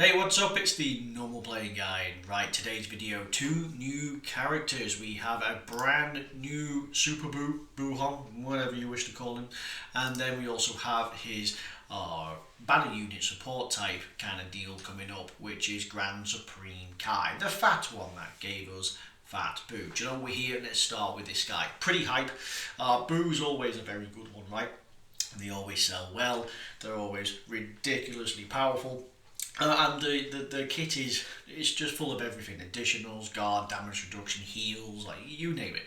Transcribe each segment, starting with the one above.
Hey, what's up? It's the Normal Playing Guy. Right, today's video, two new characters. We have a brand new Super Buuhan, whatever you wish to call him, and then we also have his banner unit support type kind of deal coming up, which is Grand Supreme Kai, the fat one that gave us Fat Buu. Do you know we're here? Let's start with this guy. Pretty hype. Buu's always a very good one, right? They always sell well. They're always ridiculously powerful. And the kit is it's just full of everything: additionals, guard, damage reduction, heals, like you name it.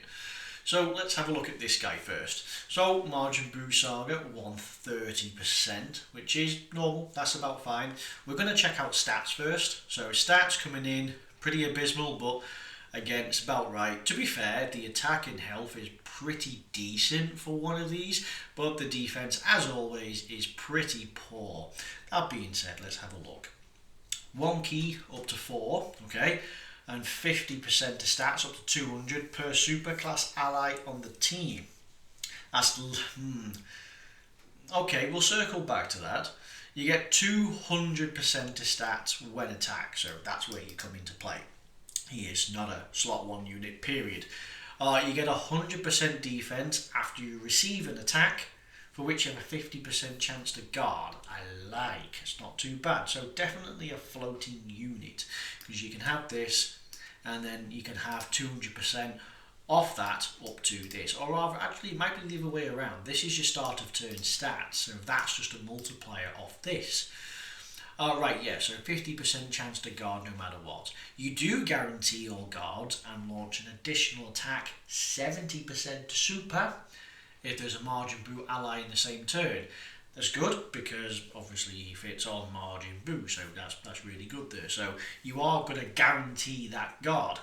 So let's have a look at this guy first. So Majin Buu Saga 130%, which is normal. That's about fine. We're going to check out stats first. So stats coming in pretty abysmal, but again, it's about right. To be fair, the attack and health is pretty decent for one of these, but the defense, as always, is pretty poor. That being said, let's have a look. 1 key up to 4, okay, and 50% to stats up to 200 per super class ally on the team. That's okay. We'll circle back to that. You get 200% to stats when attacked, so that's where you come into play. He is not a slot 1 unit, period. You get 100% defense after you receive an attack, for which you have a 50% chance to guard. I like. It's not too bad. So definitely a floating unit, because you can have this and then you can have 200% off that up to this. Or rather, actually, it might be the other way around. This is your start of turn stats, so that's just a multiplier off this. Right, yeah, so 50% chance to guard no matter what. You do guarantee all guards and launch an additional attack 70% to super if there's a Majin Buu ally in the same turn. That's good because obviously he fits on Majin Buu, so that's really good there. So you are going to guarantee that guard,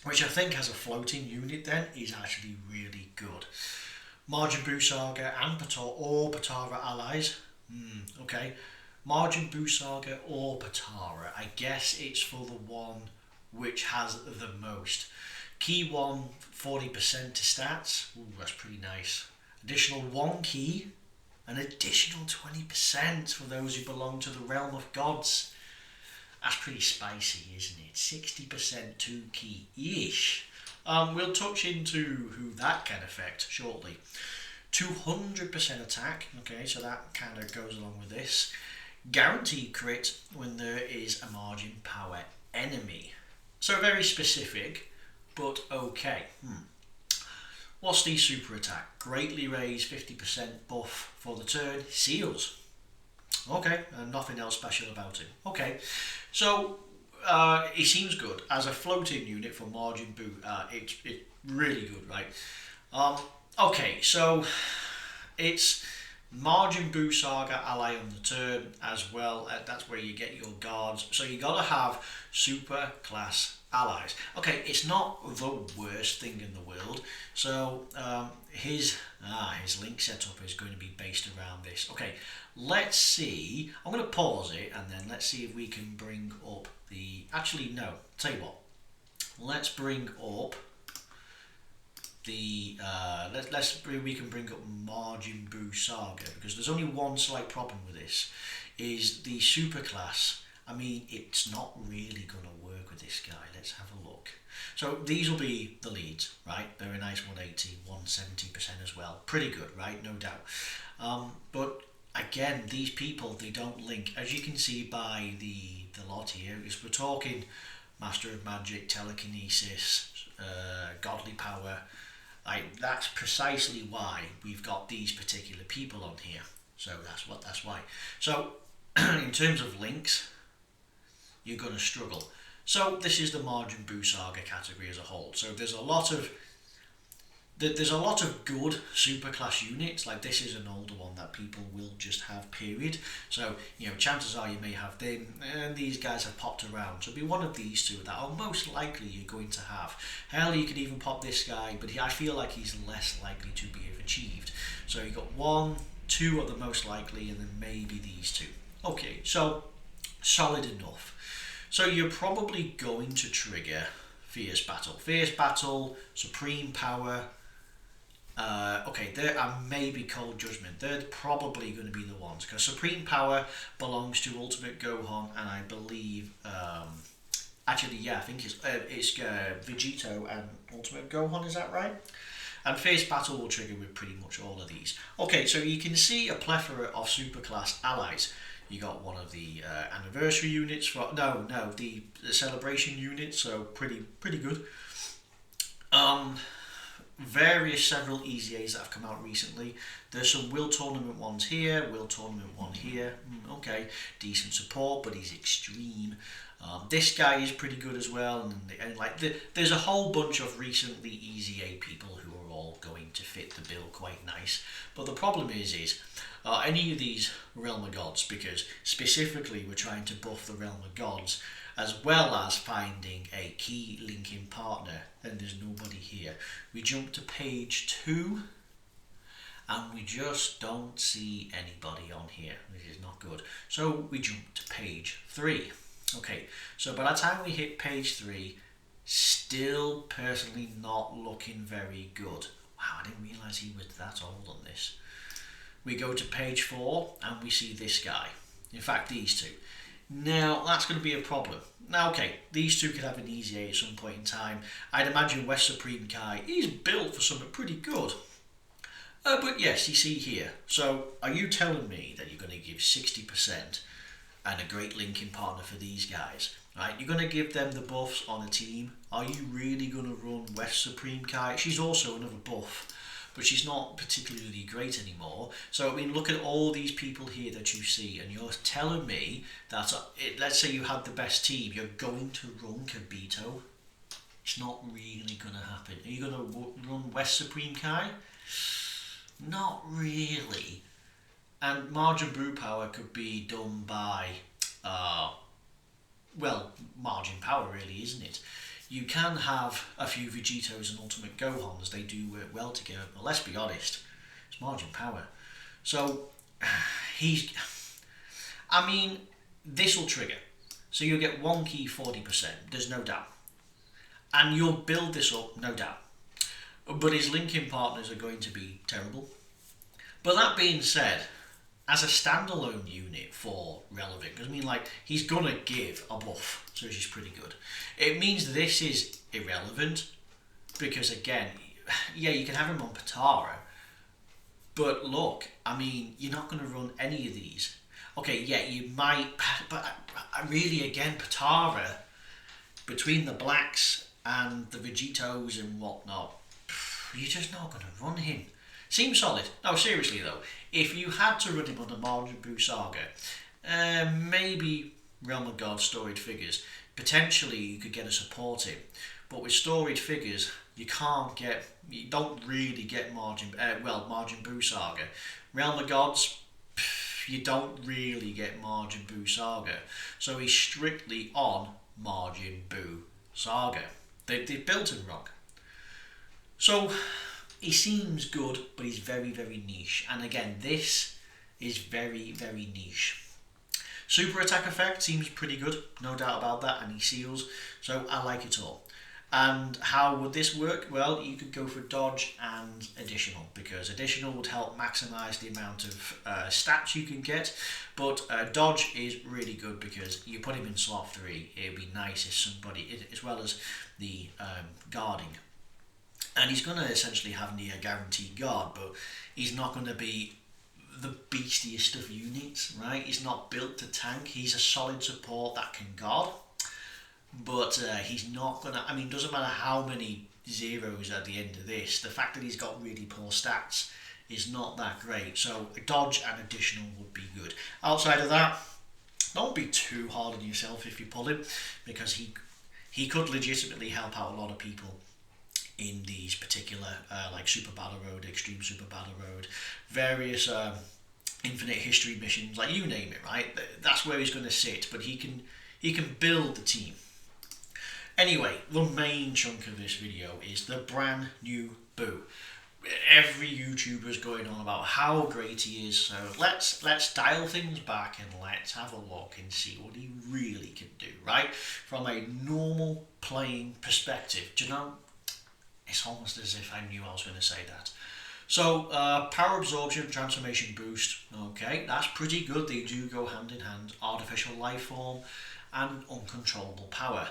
which I think as a floating unit then is actually really good. Majin Buu Saga and Potara allies. Okay. Majin Buu Saga or Potara. I guess it's for the one which has the most. Key 1, 40% to stats. Ooh, that's pretty nice. Additional 1 key, an additional 20% for those who belong to the realm of gods. That's pretty spicy, isn't it? 60% 2 key-ish. We'll touch into who that can affect shortly. 200% attack. Okay, so that kind of goes along with this. Guaranteed crit when there is a margin power enemy. So very specific, but okay. What's the super attack? Greatly raise 50% buff for the turn. Seals. Okay, and nothing else special about him. Okay, so he seems good as a floating unit for Majin Buu. It's really good, right? Okay, so it's Majin Buu Saga ally on the turn as well. That's where you get your guards. So you gotta have super class allies. Okay, it's not the worst thing in the world. So his link setup is going to be based around this. Okay, let's see. I'm going to pause it and then let's see if we can bring up the. Actually, no. Tell you what. Let's bring up the. We can bring up Majin Buu Saga, because there's only one slight problem with this. Is the super class. I mean, it's not really going to work with this guy. Let's have a look. So these will be the leads, right? They're a nice 180, 170% as well. Pretty good, right? No doubt. But again, these people, they don't link. As you can see by the lot here, is we're talking Master of Magic, Telekinesis, Godly Power. Like, that's precisely why we've got these particular people on here. So that's why. So in terms of links, you're going to struggle. So this is the Majin Buu Saga category as a whole. So there's a lot of good superclass units. Like, this is an older one that people will just have, period. So, chances are you may have them, and these guys have popped around. So it'll be one of these two that are most likely you're going to have. Hell, you could even pop this guy, but I feel like he's less likely to be achieved. So you got 1, 2 are the most likely, and then maybe these two. Okay, so solid enough. So you're probably going to trigger Fierce Battle. Fierce Battle, Supreme Power, Okay, there are maybe Cold Judgment. They're probably going to be the ones because Supreme Power belongs to Ultimate Gohan, and I believe, actually, yeah, I think it's Vegito and Ultimate Gohan. Is that right? And Fierce Battle will trigger with pretty much all of these. Okay, so you can see a plethora of superclass allies. You got one of the anniversary units for the celebration units, so pretty good. Um, Various several EZAs that have come out recently. There's some Will Tournament ones here, Will Tournament one here. Okay, decent support, but he's extreme. This guy is pretty good as well, and like there's a whole bunch of recently EZA people who are all going to fit the bill quite nice. But the problem is any of these Realm of Gods, because specifically we're trying to buff the Realm of Gods as well as finding a key linking partner, and there's nobody here. We jump to page 2 and we just don't see anybody on here. This is not good. So we jump to page 3. Okay, so by the time we hit page 3, still personally not looking very good. Wow, I didn't realise he was that old on this. We go to page 4 and we see this guy. In fact, these two. Now, that's going to be a problem. Now, okay, these two could have an EZA at some point in time. I'd imagine West Supreme Kai, he's built for something pretty good. But yes, you see here. So, are you telling me that you're going to give 60% and a great linking partner for these guys? Right, you're going to give them the buffs on a team. Are you really going to run West Supreme Kai? She's also another buff, but she's not particularly great anymore. So, I mean, look at all these people here that you see, and you're telling me that, let's say you had the best team, you're going to run Kibito? It's not really going to happen. Are you going to run West Supreme Kai? Not really. And Margin Brew Power could be done by, Margin Power really, isn't it? You can have a few Vegetos and Ultimate Gohans, they do work well together, but let's be honest, it's Margin Power. So, this will trigger. So you'll get one key 40%, there's no doubt. And you'll build this up, no doubt. But his linking partners are going to be terrible. But that being said, as a standalone unit for relevant, because he's gonna give a buff, so she's pretty good. It means this is irrelevant because again, yeah, you can have him on Patara, but look, you're not gonna run any of these. Okay, yeah, you might, but really again, Patara between the blacks and the Vegetos and whatnot, you're just not gonna run him. Seems solid. No, seriously though, if you had to run him on the Majin Buu Saga, maybe Realm of God Storied Figures, potentially you could get a support him, but with Storied Figures, you don't really get Majin Buu Saga. Realm of Gods, you don't really get Majin Buu Saga, so he's strictly on Majin Buu Saga. They've built him wrong. So, he seems good, but he's very, very niche. And again, this is very, very niche. Super attack effect seems pretty good, no doubt about that, and he seals, so I like it all. And how would this work? Well, you could go for dodge and additional, because additional would help maximise the amount of stats you can get, but dodge is really good because you put him in slot 3, it would be nice if somebody, as well as the guarding. And he's going to essentially have near guaranteed guard, but he's not going to be the beastiest of units, right? He's not built to tank. He's a solid support that can guard, but he's not going to... doesn't matter how many zeros at the end of this, the fact that he's got really poor stats is not that great. So dodge and additional would be good. Outside of that, don't be too hard on yourself if you pull him, because he could legitimately help out a lot of people in these particular like Super Battle Road, Extreme Super Battle Road, various Infinite History missions, like you name it, right? That's where he's going to sit, but he can build the team. Anyway, the main chunk of this video is the brand new Buu. Every YouTuber is going on about how great he is, so let's dial things back and let's have a look and see what he really can do, right? From a normal playing perspective. Do you know, it's almost as if I knew I was going to say that. So, power absorption, transformation boost. Okay, that's pretty good. They do go hand in hand. Artificial life form and uncontrollable power.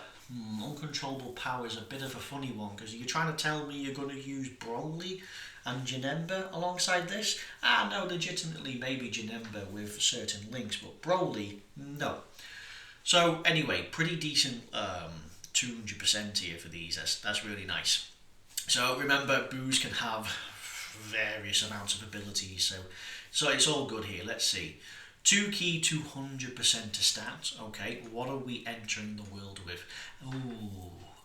Uncontrollable power is a bit of a funny one because you're trying to tell me you're going to use Broly and Janemba alongside this? No, legitimately maybe Janemba with certain links, but Broly, no. So anyway, pretty decent 200% here for these. That's really nice. So remember, Boos can have various amounts of abilities, so it's all good here. Let's see. 2 key 200% to stats. Okay, what are we entering the world with?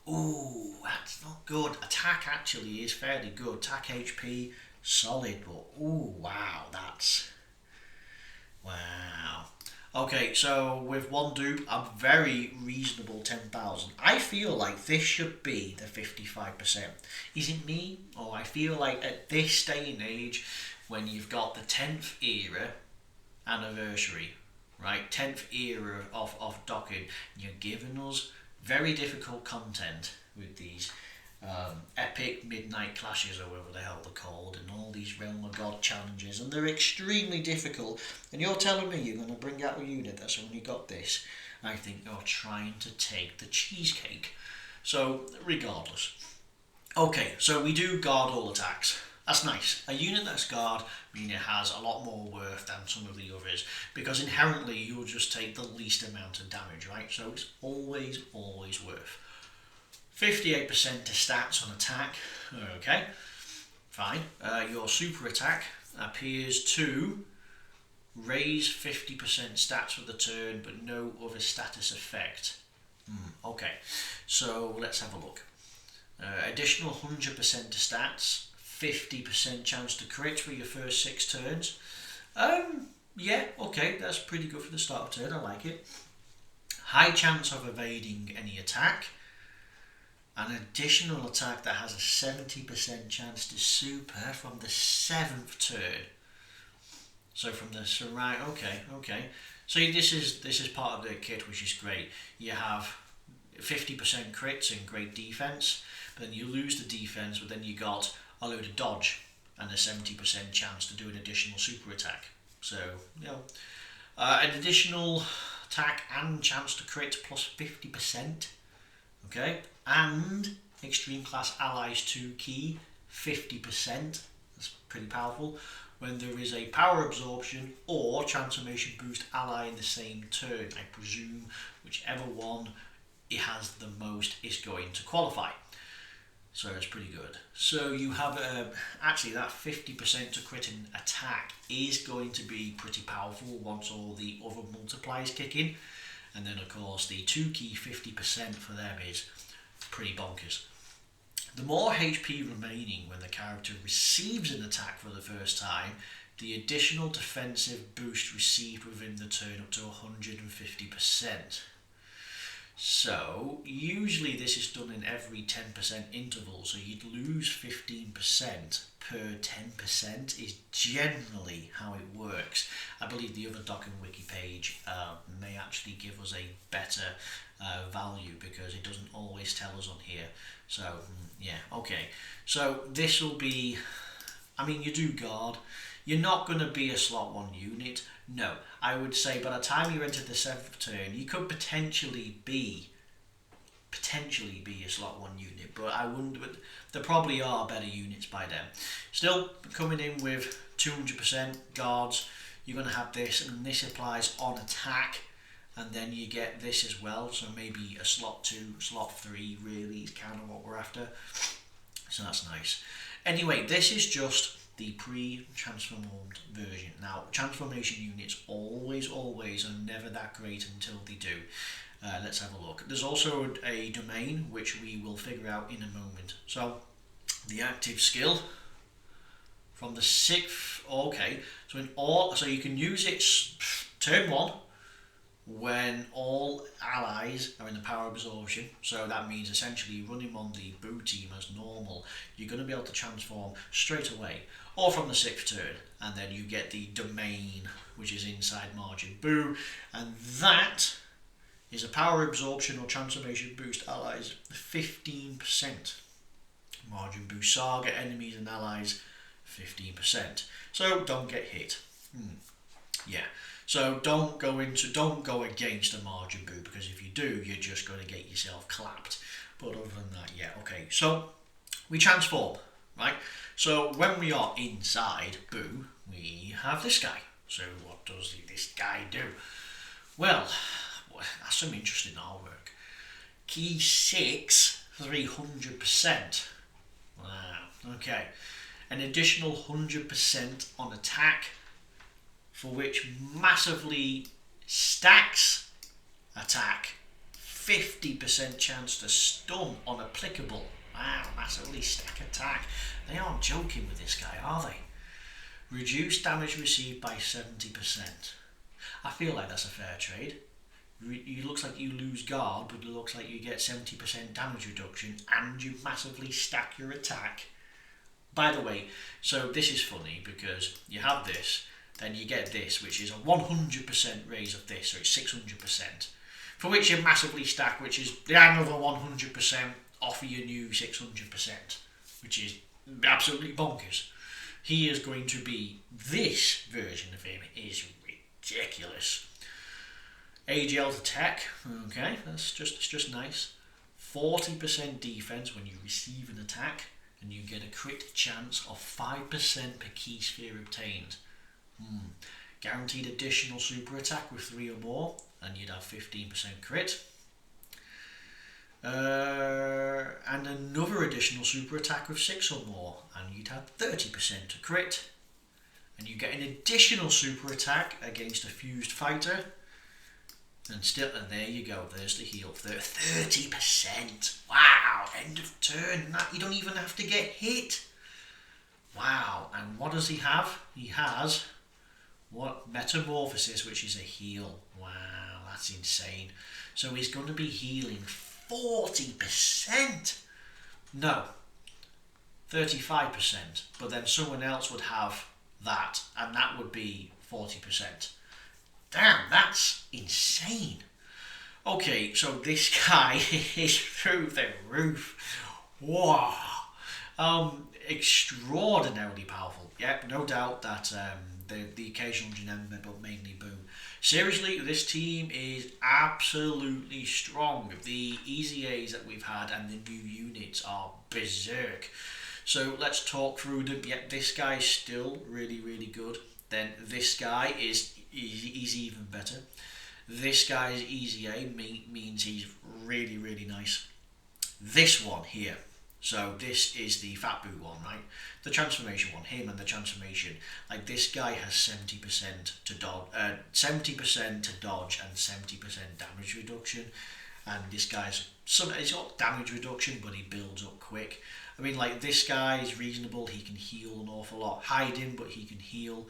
Ooh, that's not good. Attack actually is fairly good. Attack HP, solid, but wow, that's... Wow. Okay, so with one dupe, a very reasonable 10,000. I feel like this should be the 55%. Is it me? Or I feel like at this day and age, when you've got the 10th era anniversary, right? 10th era of docking, you're giving us very difficult content with these epic midnight clashes, or whatever the hell they're called, and all these Realm of God challenges, and they're extremely difficult. And you're telling me you're going to bring out a unit that's only got this? I think you're trying to take the cheesecake. So, regardless. Okay, so we do guard all attacks. That's nice. A unit that's guard, meaning it has a lot more worth than some of the others, because inherently you'll just take the least amount of damage, right? So it's always worth. 58% to stats on attack. Okay, fine. Your super attack appears to raise 50% stats for the turn, but no other status effect. Okay, so let's have a look. Additional 100% to stats, 50% chance to crit for your first 6 turns. Yeah, okay, that's pretty good for the start of turn. I like it. High chance of evading any attack. An additional attack that has a 70% chance to super from the 7th turn. So from the surround, okay. So this is part of the kit, which is great. You have 50% crits and great defense, but then you lose the defense, but then you got a load of dodge and a 70% chance to do an additional super attack. So an additional attack and chance to crit plus 50%. Okay, and extreme class allies 2 key 50%. That's pretty powerful. When there is a power absorption or transformation boost ally in the same turn, I presume whichever one it has the most is going to qualify. So it's pretty good. So you have actually that 50% to crit in attack is going to be pretty powerful once all the other multipliers kick in. And then of course the 2 key 50% for them is pretty bonkers. The more HP remaining when the character receives an attack for the first time, the additional defensive boost received within the turn up to 150%. So usually this is done in every 10% interval, so you'd lose 15% per 10% is generally how it works. I believe the other Docking Wiki page may actually give us a better value because it doesn't always tell us on here. So yeah, okay. So this will be, I mean, you do guard. You're not going to be a slot 1 unit. No, I would say by the time you enter the 7th turn, you could potentially be a slot 1 unit, but I wouldn't. But there probably are better units by then. Still coming in with 200% guards. You're going to have this, and this applies on attack, and then you get this as well. So maybe a slot 2, slot 3 really is kind of what we're after. So that's nice. Anyway, this is just the pre-transformed version. Now, transformation units always are never that great until they do. Let's have a look. There's also a domain which we will figure out in a moment. So, the active skill from the 6th. Okay, so you can use it turn 1 when all allies are in the power absorption. So that means essentially running on the Boo team as normal, you're going to be able to transform straight away, or from the 6th turn, and then you get the domain which is inside Majin Buu, and that is a power absorption or transformation boost allies 15%. Majin Buu Saga enemies and allies 15%. So don't get hit. Yeah. So don't go against a margin boo, because if you do, you're just going to get yourself clapped. But other than that, yeah, okay. So we transform, right? So when we are inside boo, we have this guy. So what does this guy do? Well, that's some interesting artwork. Key 6, 300%. Wow, okay. An additional 100% on attack, for which massively stacks attack. 50% chance to stun on applicable. Wow, massively stack attack. They aren't joking with this guy, are they? Reduce damage received by 70%. I feel like that's a fair trade. It looks like you lose guard, but it looks like you get 70% damage reduction and you massively stack your attack. By the way, so this is funny because you have this, then you get this, which is a 100% raise of this, so it's 600%. For which you massively stack, which is another 100% off of your new 600%, which is absolutely bonkers. He is going to be, this version of him is ridiculous. AGL to tech, okay, it's just nice. 40% defense when you receive an attack, and you get a crit chance of 5% per key sphere obtained. Guaranteed additional super attack with 3 or more, and you'd have 15% crit. And another additional super attack with 6 or more, and you'd have 30% to crit. And you get an additional super attack against a fused fighter. And there you go, there's the heal. 30%. Wow, end of turn. You don't even have to get hit. Wow, and what does he have? He has Metamorphosis, which is a heal. Wow, that's insane. So he's going to be healing 40%. No, 35%. But then someone else would have that, and that would be 40%. Damn, that's insane. Okay, so this guy is through the roof. Wow. Extraordinarily powerful. Yep, no doubt that the occasional Genemma, but mainly Boo. Seriously, this team is absolutely strong. The Easy A's that we've had and the new units are berserk. So let's talk through them. Yep, this guy's still really, really good. Then this guy is even better. This guy's Easy A means he's really, really nice. This one here, so this is the Fat Boo one, right? The transformation one, him and the transformation. Like this guy has 70% to dodge, 70% to dodge and 70% damage reduction. And this guy's he's got damage reduction, but he builds up quick. I mean, like this guy is reasonable. He can heal an awful lot. Hiding, but he can heal.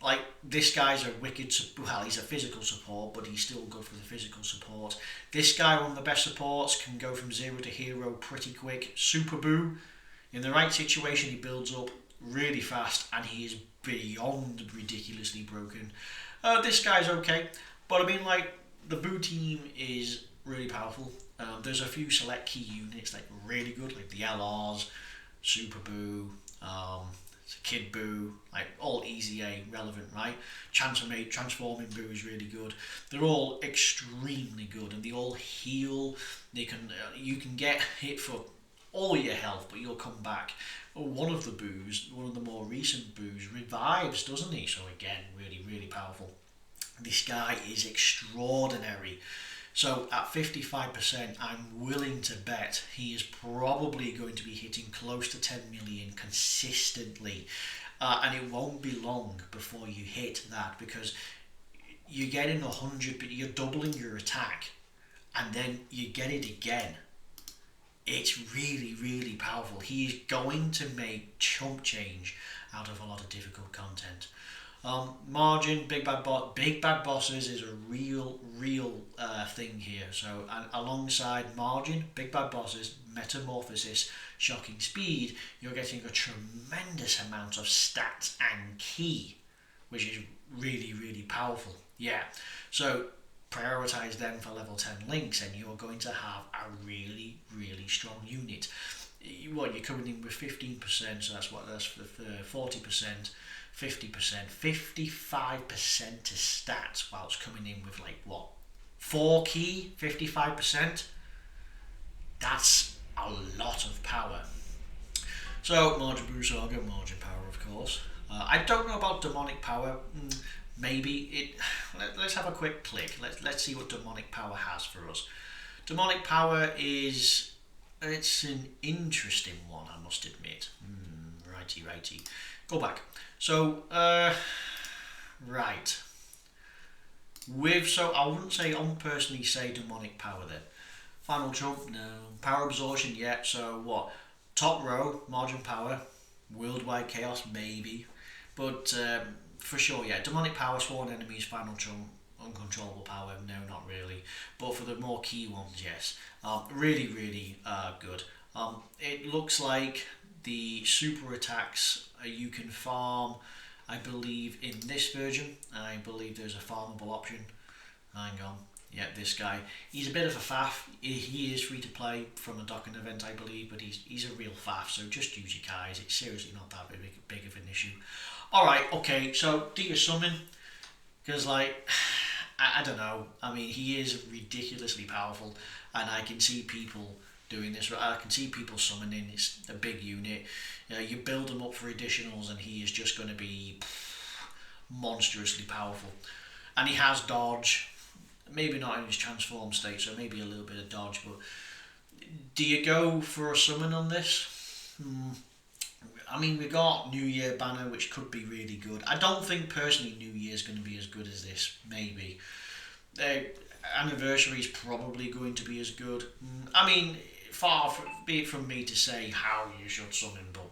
Like this guy's a wicked, well, he's a physical support, but he's still good for the physical support. This guy, one of the best supports, can go from 0 to hero pretty quick. Super Boo, in the right situation, he builds up really fast, and he is beyond ridiculously broken. This guy's okay, but I mean, like the Boo team is really powerful. There's a few select key units that are really good, like the LRs, Super Boo, Kid Boo, like all Easy A relevant, right? Transforming Boo is really good. They're all extremely good, and they all heal. They can you can get hit for all your health, but you'll come back. One of the Boos, one of the more recent Boos, revives, doesn't he? So again, really, really powerful. This guy is extraordinary. So at 55%, I'm willing to bet he is probably going to be hitting close to 10 million consistently. And it won't be long before you hit that, because you're getting 100, but you're doubling your attack, and then you get it again. It's really, really powerful. He is going to make chump change out of a lot of difficult content. Margin, Big Bad Bosses is a real thing here. So alongside Margin, Big Bad Bosses, Metamorphosis, Shocking Speed, you're getting a tremendous amount of stats and key, which is really, really powerful. Yeah, so prioritize them for level 10 links, and you're going to have a really, really strong unit. What, you're coming in with 15%, so that's for 40%, 50%, 55% to stats, whilst coming in with like what, 4 key, 55%. That's a lot of power. So Majin Buu Saga, Margin Power, of course. I don't know about demonic power. Maybe it. Let's have a quick click. Let's see what demonic power has for us. Demonic power is, it's an interesting one, I must admit. Righty. Go back. So right. So I wouldn't say, I wouldn't personally say demonic power then. Final jump, no. Power absorption, yeah. So what? Top row, margin power, worldwide chaos, maybe. But for sure, yeah. Demonic power, sworn enemies, final jump, uncontrollable power, no, not really. But for the more key ones, yes. Really good. It looks like the super attacks you can farm, I believe, in this version. I believe there's a farmable option. Hang on. Yeah, this guy. He's a bit of a faff. He is free to play from a docking event, I believe, but he's a real faff, so just use your guys. It's seriously not that big of an issue. Alright, okay, so do your summon, because, like, I don't know. I mean, he is ridiculously powerful, and I can see people doing this. I can see people summoning. It's a big unit. You build him up for additionals, and he is just going to be monstrously powerful. And he has dodge. Maybe not in his transform state, so maybe a little bit of dodge. But do you go for a summon on this? I mean, we got New Year banner, which could be really good. I don't think personally New Year's going to be as good as this. Maybe anniversary is probably going to be as good. I mean, be it from me to say how you should summon, but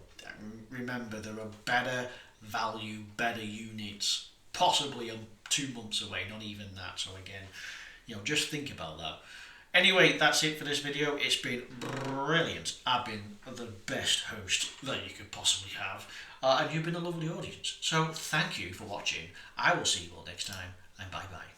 remember there are better value, better units, possibly 2 months away, not even that. So again, just think about that. Anyway, that's it for this video. It's been brilliant. I've been the best host that you could possibly have, and you've been a lovely audience. So thank you for watching. I will see you all next time, and bye bye.